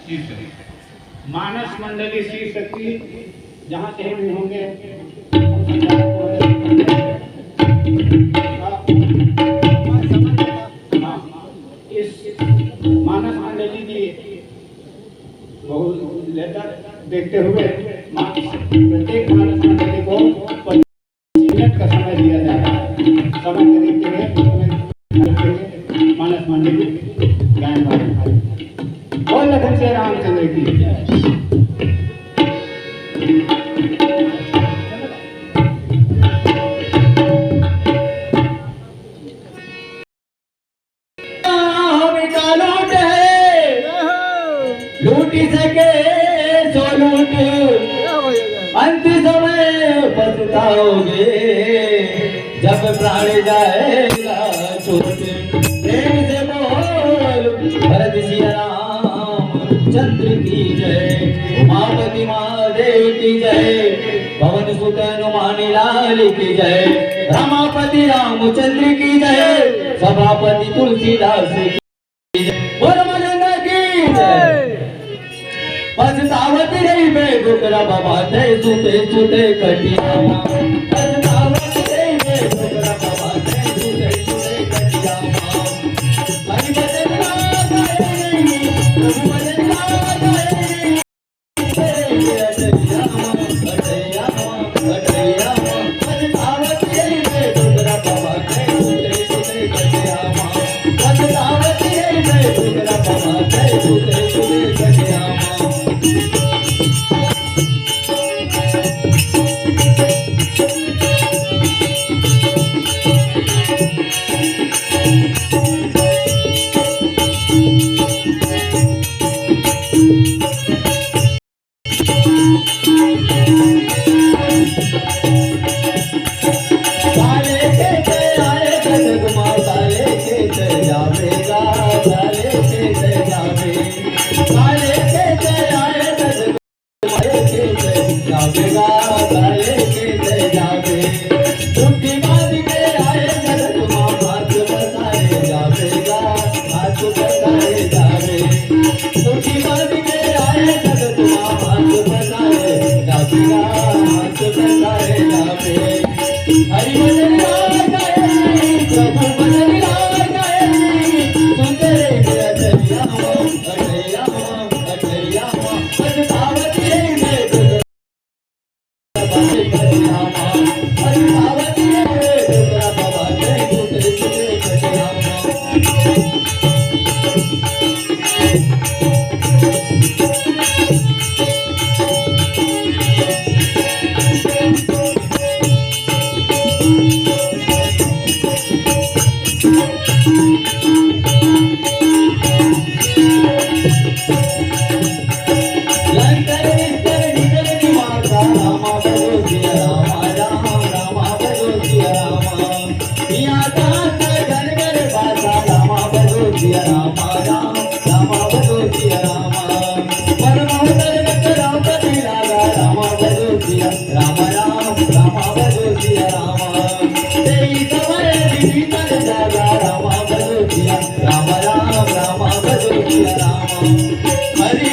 मानस मंडली श्री शक्ति जहाँ कहीं भी होंगे इस मानस मंडली की बहुत लेटर देखते हुए प्रत्येक मानस मंडली को 25 मिनट का समय दिया जा रहा है। समय के देखते हुए मानस मंडली गायन बाजन बोल लखन श्री रामचंद्र की लूटी सके सो लूट अंत समय पछताओगे जब प्राण जाएगा छूट। प्रेम से बोल भरत सिया राम चंद्र की जय, उमापति महादेव की जय, पवन सुत हनुमान लाल की जय, रमापति रामचंद्र की जय, सभापति तुलसीदास की जय, पछतावत रही बे डुकरा बाबा जय सुते सुते कटिया पछतावत रही बे डुकरा बाबा जय सुते सुते कटिया हरि भजन गाए प्रभु भजन गाए पछतावत रही बे डुकरा बाबा जय सुते सुते कटिया पछतावत रही बे डुकरा बाबा जय सुते सुते कटिया। Hare